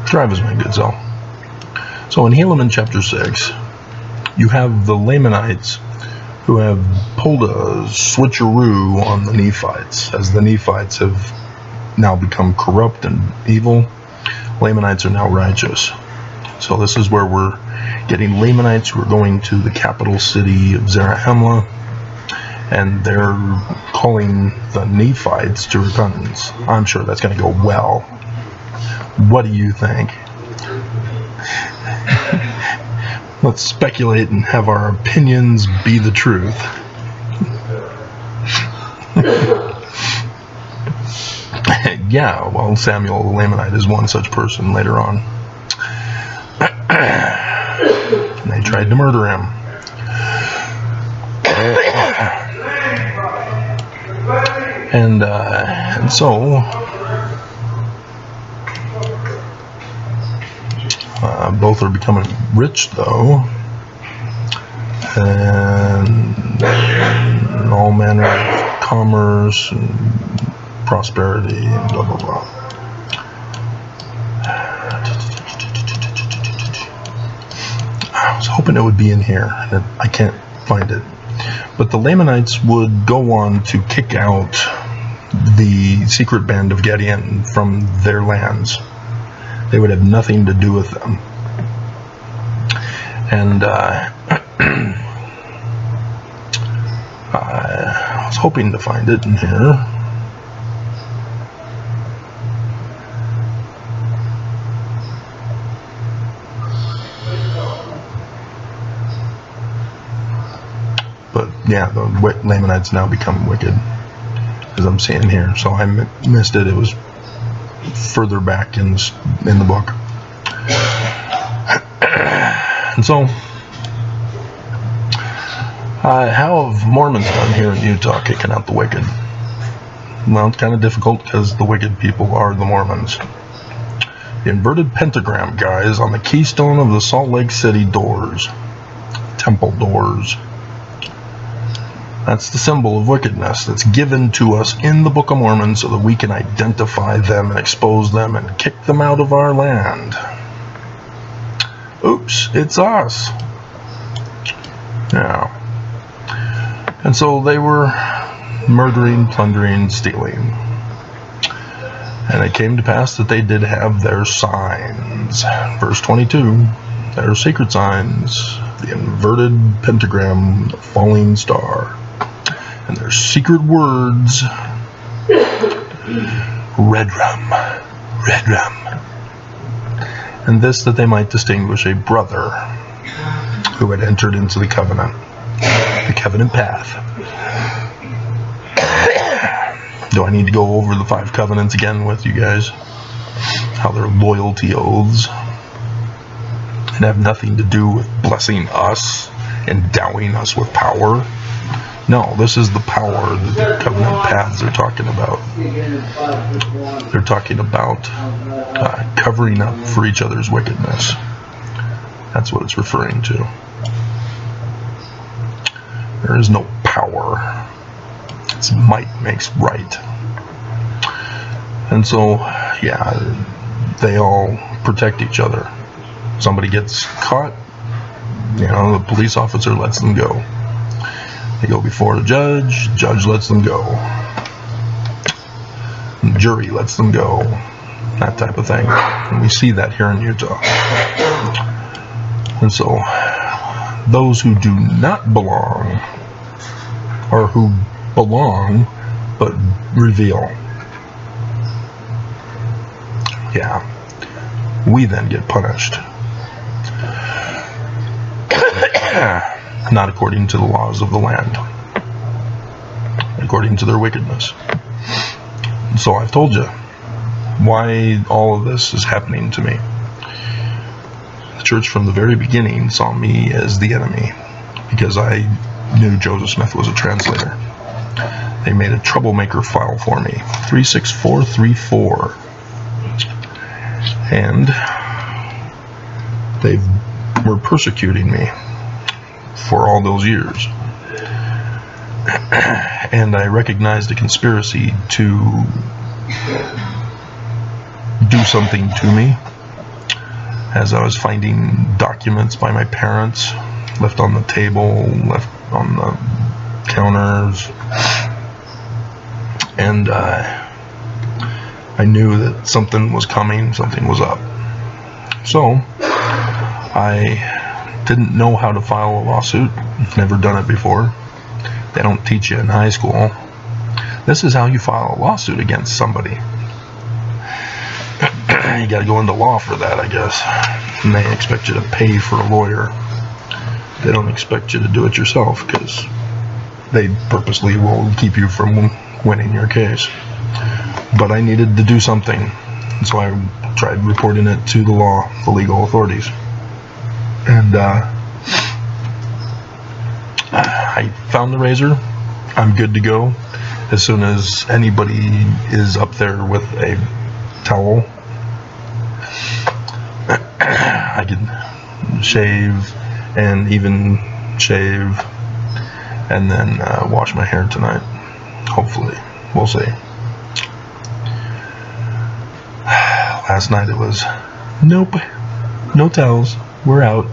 Thrive with me, Goodsell. So in Helaman chapter 6, you have the Lamanites who have pulled a switcheroo on the Nephites, as the Nephites have now become corrupt and evil. Lamanites are now righteous. So this is where we're getting Lamanites who are going to the capital city of Zarahemla, and they're calling the Nephites to repentance. I'm sure that's going to go well. What do you think? Let's speculate and have our opinions be the truth. Yeah, well, Samuel the Lamanite is one such person later on. And they tried to murder him. And so both are becoming rich, though, and all manner of commerce and prosperity and blah blah blah. I was hoping it would be in here, and I can't find it. But the Lamanites would go on to kick out the secret band of Gideon from their lands. They would have nothing to do with them. And I was hoping to find it in here. But yeah, the Lamanites now become wicked, as I'm seeing here. So I missed it. It was further back in the book. And so, how have Mormons done here in Utah kicking out the wicked? Well, it's kind of difficult because the wicked people are the Mormons. The inverted pentagram, guys, on the keystone of the Salt Lake City doors. Temple doors. That's the symbol of wickedness that's given to us in the Book of Mormon so that we can identify them and expose them and kick them out of our land. Oops, it's us. Yeah. And so they were murdering, plundering, stealing. And it came to pass that they did have their signs. Verse 22, their sacred signs, the inverted pentagram, the falling star. And their secret words, red rum, red rum. And this that they might distinguish a brother who had entered into the covenant path. Do I need to go over the 5 covenants again with you guys? How they're loyalty oaths and have nothing to do with blessing us, endowing us with power. No, this is the power that the covenant paths are talking about. They're talking about covering up for each other's wickedness. That's what it's referring to. There is no power. It's might makes right. And so, yeah, they all protect each other. Somebody gets caught, the police officer lets them go. They go before the judge lets them go. The jury lets them go. That type of thing. And we see that here in Utah. And so, those who do not belong, or who belong but reveal, yeah, we then get punished. Not according to the laws of the land, according to their wickedness. So I've told you why all of this is happening to me. The church from the very beginning saw me as the enemy because I knew Joseph Smith was a translator. They made a troublemaker file for me, 36434, and they were persecuting me for all those years. And I recognized a conspiracy to do something to me as I was finding documents by my parents left on the table, left on the counters, and I knew that something was coming, something was up. So I didn't know how to file a lawsuit, never done it before. They don't teach you in high school. This is how you file a lawsuit against somebody. You got to go into law for that, I guess. And they expect you to pay for a lawyer. They don't expect you to do it yourself, because they purposely will keep you from winning your case. But I needed to do something, so I tried reporting it to the legal authorities. And I found the razor. I'm good to go. As soon as anybody is up there with a towel, I can shave and even shave and then wash my hair tonight. Hopefully. We'll see. Last night it was, nope, no towels, we're out.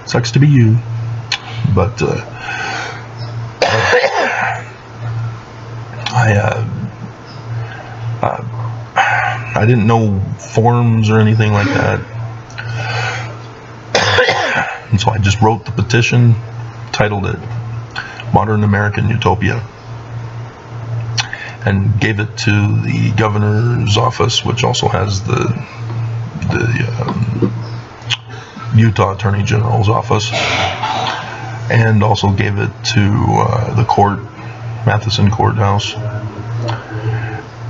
Sucks to be you. But I didn't know forms or anything like that. And so I just wrote the petition, titled it Modern American Utopia, and gave it to the governor's office, which also has the Utah Attorney General's office, and also gave it to the court, Matheson Courthouse.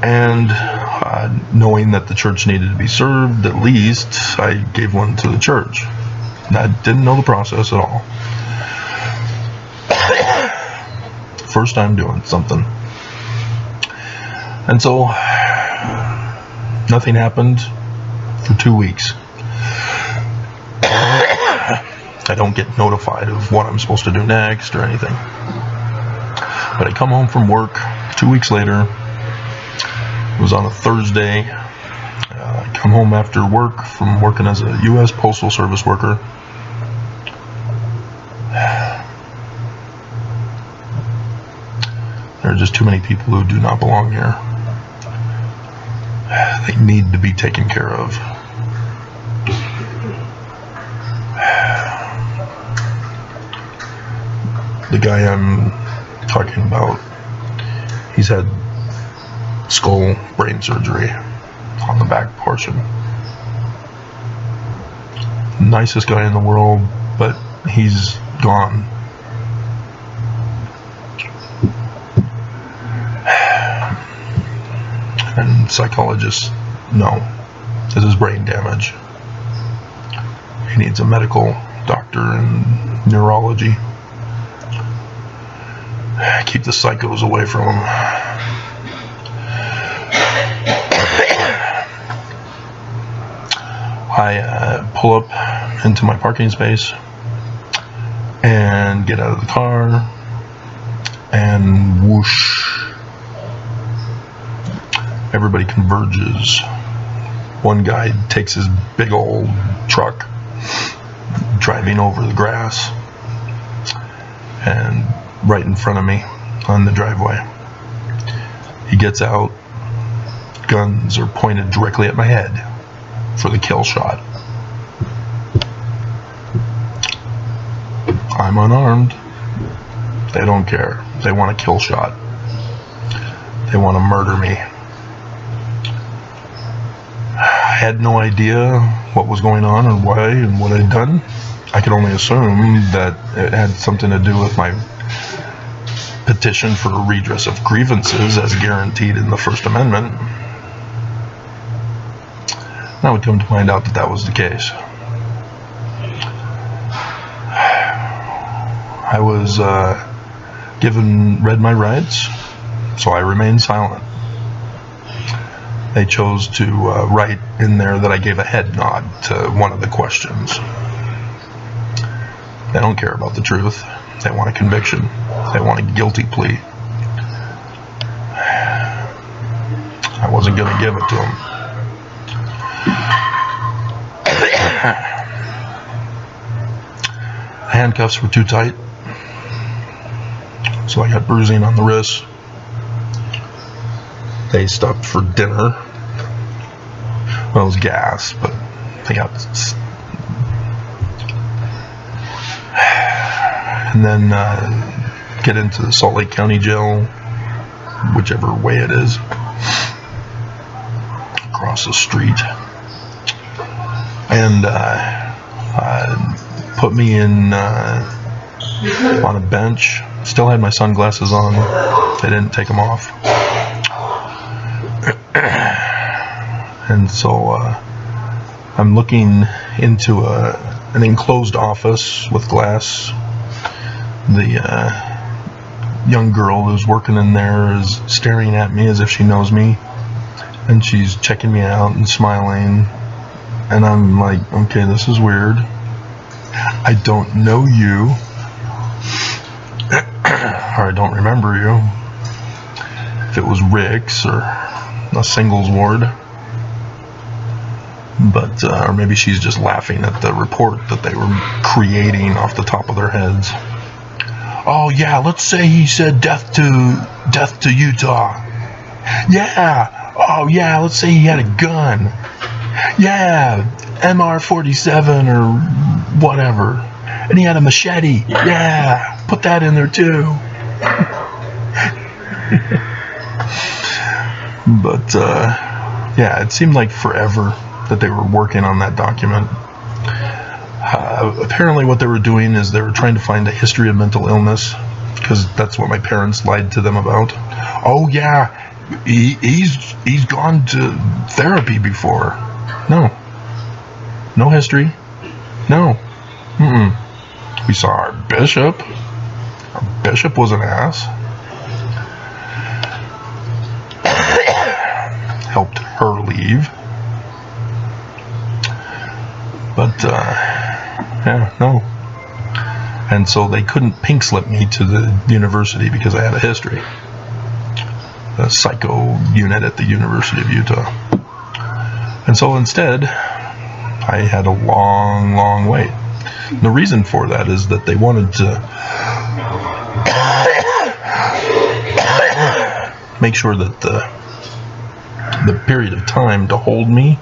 And knowing that the church needed to be served, at least, I gave one to the church. And I didn't know the process at all. First time doing something. And so, nothing happened for 2 weeks. I don't get notified of what I'm supposed to do next or anything. But I come home from work 2 weeks later. It was on a Thursday. I come home after work from working as a U.S. Postal Service worker. There are just too many people who do not belong here. They need to be taken care of. The guy I'm talking about, he's had skull brain surgery on the back portion. Nicest guy in the world, but he's gone. And psychologists know this is brain damage. He needs a medical doctor in neurology. Keep the psychos away from him. I pull up into my parking space and get out of the car, and whoosh, everybody converges. One guy takes his big old truck, driving over the grass, and right in front of me on the driveway. He gets out, guns are pointed directly at my head for the kill shot. I'm unarmed. They don't care. They want a kill shot. They want to murder me. I had no idea what was going on and why and what I'd done. I could only assume that it had something to do with my petition for a redress of grievances as guaranteed in the First Amendment. I would come to find out that that was the case. I was read my rights, so I remained silent. They chose to write in there that I gave a head nod to one of the questions. They don't care about the truth. They want a conviction. They want a guilty plea. I wasn't going to give it to them. handcuffs were too tight, so I got bruising on the wrists. They stopped for dinner. Well, it was gas, but they got... And then get into the Salt Lake County Jail, whichever way it is, across the street. And put me in on a bench. Still had my sunglasses on. They didn't take them off. And so I'm looking into an enclosed office with glass. The young girl who's working in there is staring at me as if she knows me, and she's checking me out and smiling. And I'm like, okay, this is weird. I don't know you, or I don't remember you. If it was Rick's or a singles ward. But, or maybe she's just laughing at the report that they were creating off the top of their heads. Oh yeah, let's say he said death to Utah. Yeah. Oh yeah, let's say he had a gun. Yeah, MR-47 or whatever. And he had a machete. Yeah, put that in there too. But yeah, it seemed like forever that they were working on that document. Apparently what they were doing is they were trying to find a history of mental illness, because that's what my parents lied to them about. Oh yeah, he's gone to therapy before. No history. No. We saw our bishop. Our bishop was an ass. Helped her leave. But yeah, no. And so they couldn't pink slip me to the university because I had a history. The psycho unit at the University of Utah. And so instead, I had a long wait. And the reason for that is that they wanted to make sure that the period of time to hold me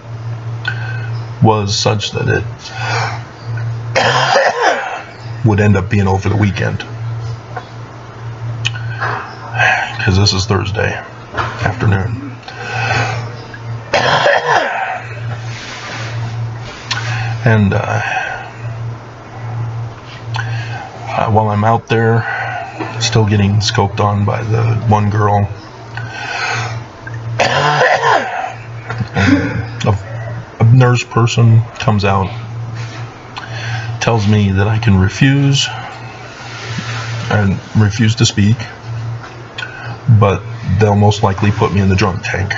was such that it would end up being over the weekend, because this is Thursday afternoon. And while I'm out there still getting scoped on by the one girl, a nurse person comes out, tells me that I can refuse to speak, but they'll most likely put me in the drunk tank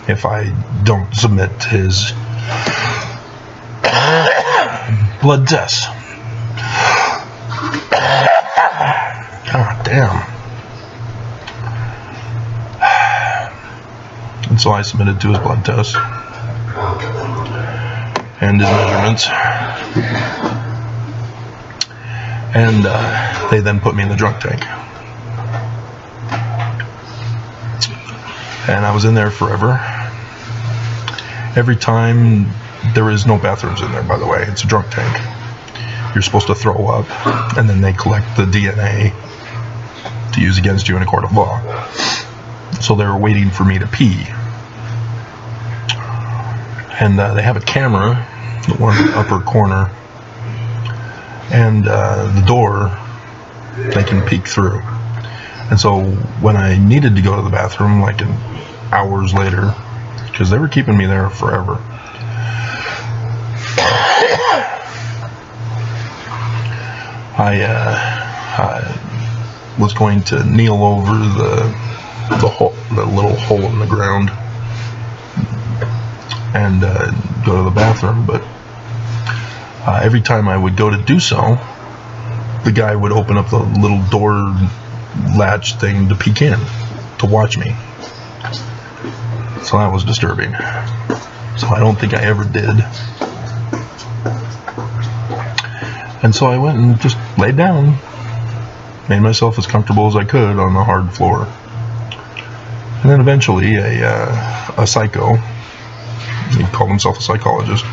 if I don't submit to his blood test. God damn. And so I submitted to his blood test and his measurements. And they then put me in the drunk tank. And I was in there forever. Every time, there is no bathrooms in there, by the way. It's a drunk tank. You're supposed to throw up, and then they collect the DNA to use against you in a court of law. So they were waiting for me to pee. And they have a camera in one upper corner, and the door they can peek through. And so when I needed to go to the bathroom, like hours later, because they were keeping me there forever, I was going to kneel over the little hole in the ground and go to the bathroom, but every time I would go to do so, the guy would open up the little door latch thing to peek in, to watch me. So that was disturbing. So I don't think I ever did. And so I went and just laid down, made myself as comfortable as I could on the hard floor. And then eventually a psycho, he called himself a psychologist,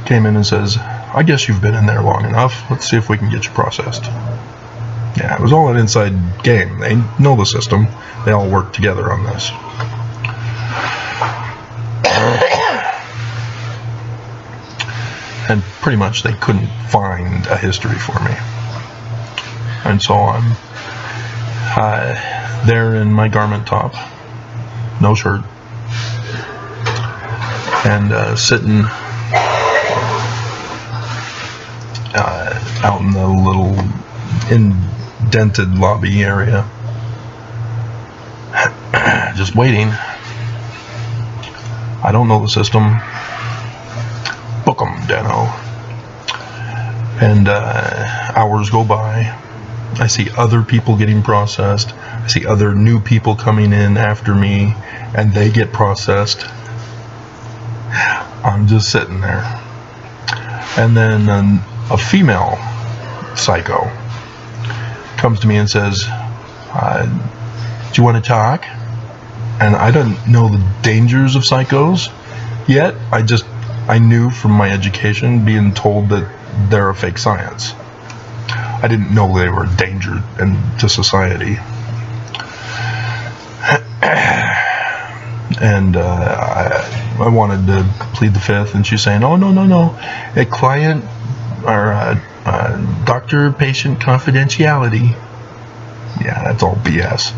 came in and says, I guess you've been in there long enough. Let's see if we can get you processed. Yeah, it was all an inside game. They know the system. They all work together on this. And pretty much they couldn't find a history for me. And so I'm there in my garment top, no shirt, and sitting out in the little indented lobby area, just waiting. I don't know the system. Book 'em, Dano. And hours go by. I see other people getting processed. I see other new people coming in after me, and they get processed. I'm just sitting there. And then a female psycho comes to me and says, do you want to talk? And I don't know the dangers of psychos yet. I knew from my education being told that they're a fake science. I didn't know they were a danger to society. And I wanted to plead the fifth, and she's saying, oh, no. A client or doctor-patient confidentiality. Yeah, that's all BS.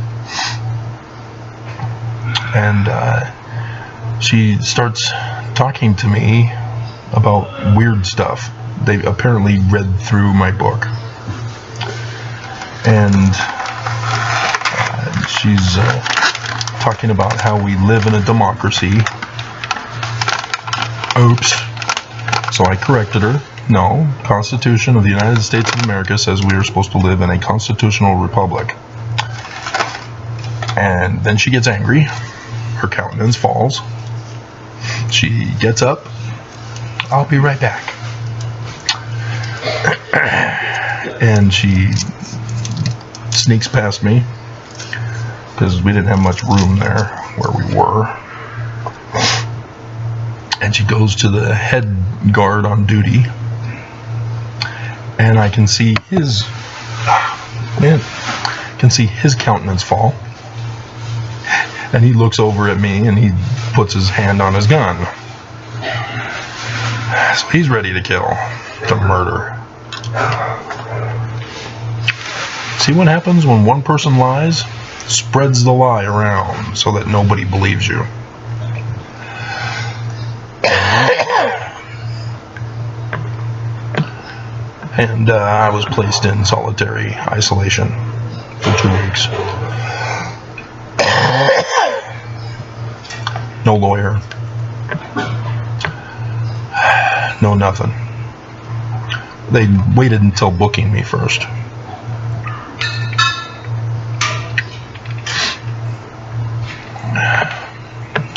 And she starts talking to me about weird stuff. They apparently read through my book. And she's talking about how we live in a democracy. Oops. So I corrected her. No, Constitution of the United States of America says we are supposed to live in a constitutional republic. And then she gets angry. Her countenance falls. She gets up. I'll be right back. And she sneaks past me, because we didn't have much room there where we were. And she goes to the head guard on duty, and I can see his countenance fall. And he looks over at me and he puts his hand on his gun. So he's ready to kill, to murder. See what happens when one person lies? Spreads the lie around so that nobody believes you. And I was placed in solitary isolation for 2 weeks. No lawyer. No nothing. They waited until booking me first.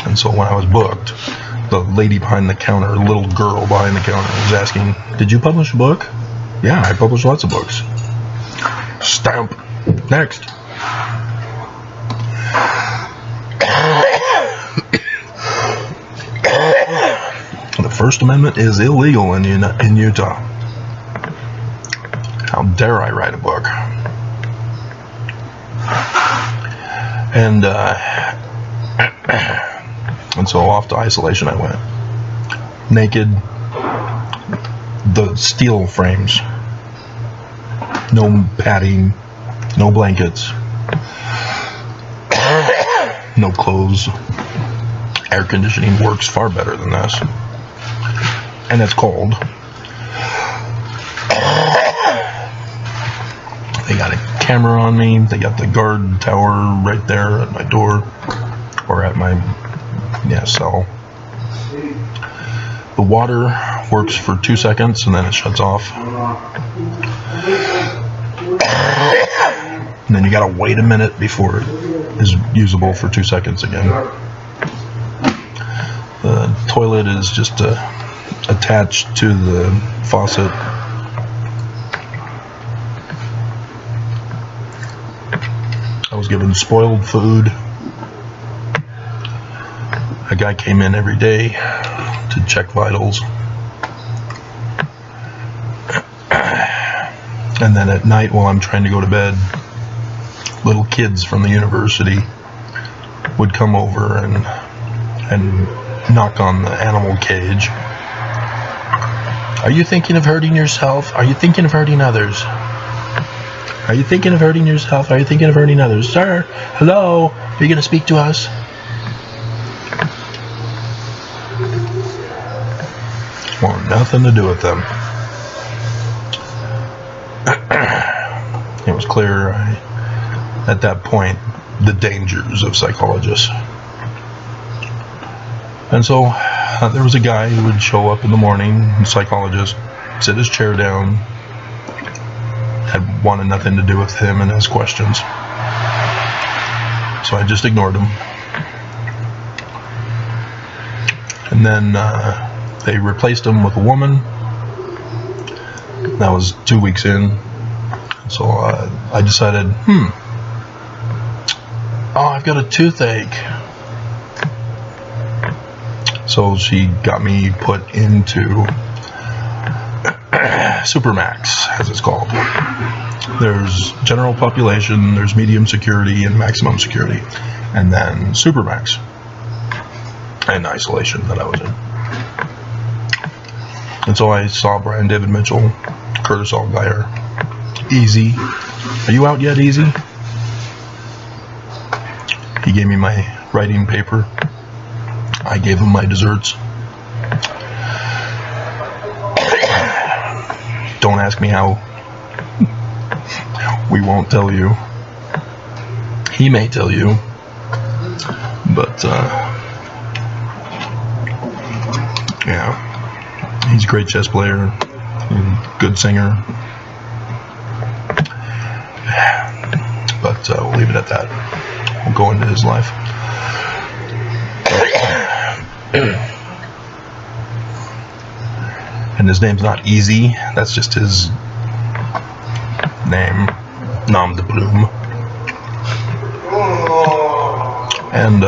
And so when I was booked, the lady behind the counter, a little girl behind the counter, was asking, did you publish a book? Yeah, I published lots of books. Stamp. Next. The First Amendment is illegal in Utah. How dare I write a book? And so off to isolation I went. Naked. The steel frames. No padding. No blankets. No clothes. Air conditioning works far better than this. And it's cold. They got a camera on me. They got the guard tower right there at my door. Or at my cell. The water works for 2 seconds and then it shuts off. And then you gotta wait a minute before it is usable for 2 seconds again. The toilet is just a attached to the faucet. I was given spoiled food. A guy came in every day to check vitals. And then at night while I'm trying to go to bed, little kids from the university would come over and knock on the animal cage. Are you thinking of hurting yourself? Are you thinking of hurting others? Are you thinking of hurting yourself? Are you thinking of hurting others? Sir, hello? Are you going to speak to us? Want nothing to do with them. It was clear at that point the dangers of psychologists. And so there was a guy who would show up in the morning, a psychologist, sit his chair down, had wanted nothing to do with him and his questions. So I just ignored him. And then they replaced him with a woman. That was 2 weeks in. So I decided, I've got a toothache. So she got me put into Supermax, as it's called. There's general population, there's medium security, and maximum security. And then Supermax. And isolation that I was in. And so I saw Brian David Mitchell, Curtis Allgaier, Easy. Are you out yet, Easy? He gave me my writing paper. I gave him my desserts. Don't ask me how. We won't tell you. He may tell you. But, yeah. He's a great chess player. Good singer. But we'll leave it at that. We'll go into his life. And his name's not Easy. That's just his name. Nom de plume. And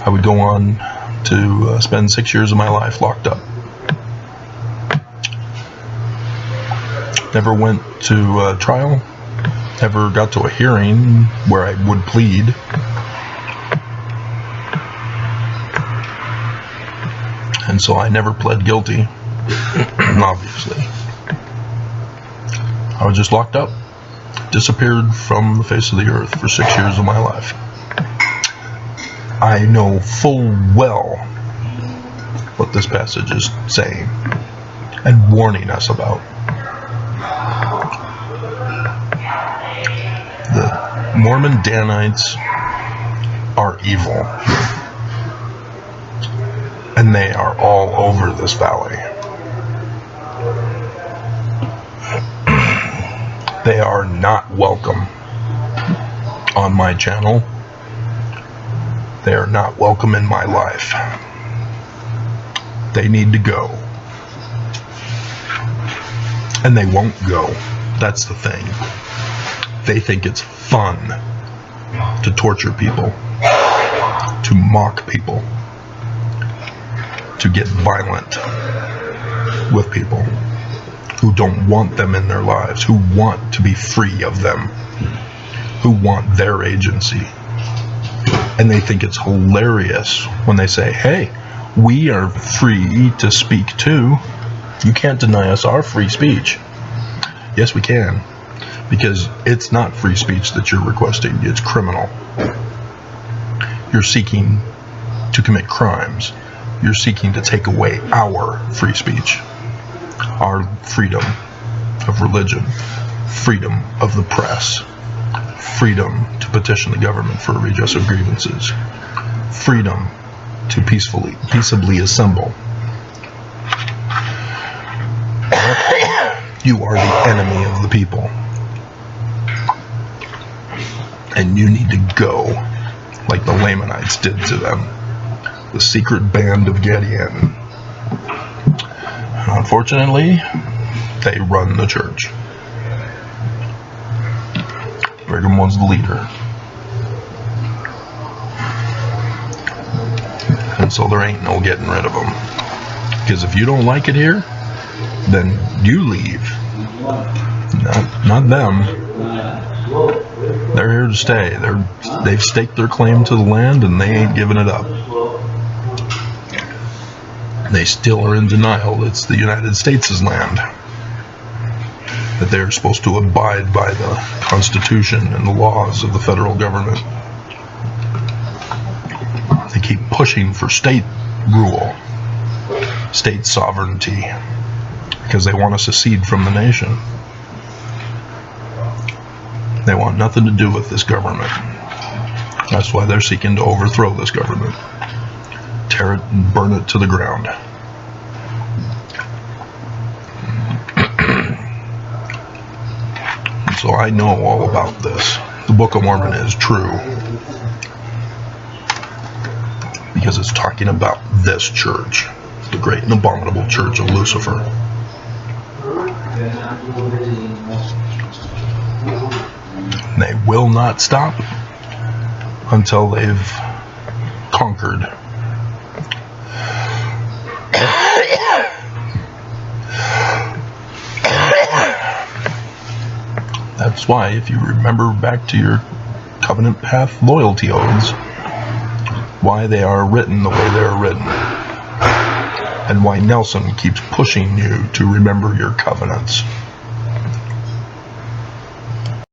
I would go on to spend 6 years of my life locked up. Never went to trial. Never got to a hearing where I would plead. And so I never pled guilty, obviously. I was just locked up. Disappeared from the face of the earth for 6 years of my life. I know full well what this passage is saying and warning us about. The Mormon Danites are evil. And they are all over this valley. They are not welcome on my channel. They are not welcome in my life. They need to go. And they won't go. That's the thing. They think it's fun to torture people, to mock people, to get violent with people who don't want them in their lives, who want to be free of them, who want their agency. And they think it's hilarious when they say, hey, we are free to speak too. You can't deny us our free speech. Yes, we can. Because it's not free speech that you're requesting. It's criminal. You're seeking to commit crimes. You're seeking to take away our free speech, our freedom of religion, freedom of the press, freedom to petition the government for redress of grievances, freedom to peaceably assemble. You are the enemy of the people. And you need to go like the Lamanites did to them. the secret band of Gideon. Unfortunately, they run the church. Brigham was the leader. And so there ain't no getting rid of them. Because if you don't like it here, then you leave. Not them. They're here to stay. They've staked their claim to the land and they ain't giving it up. They still are in denial. It's the United States' land. That they're supposed to abide by the Constitution and the laws of the federal government. They keep pushing for state rule, state sovereignty, because they want to secede from the nation. They want nothing to do with this government. That's why they're seeking to overthrow this government. Tear it and burn it to the ground. So I know all about this. The Book of Mormon is true. Because it's talking about this church. The great and abominable church of Lucifer. And they will not stop until they've conquered. That's why, if you remember back to your covenant path loyalty oaths, why they are written the way they are written, and why Nelson keeps pushing you to remember your covenants.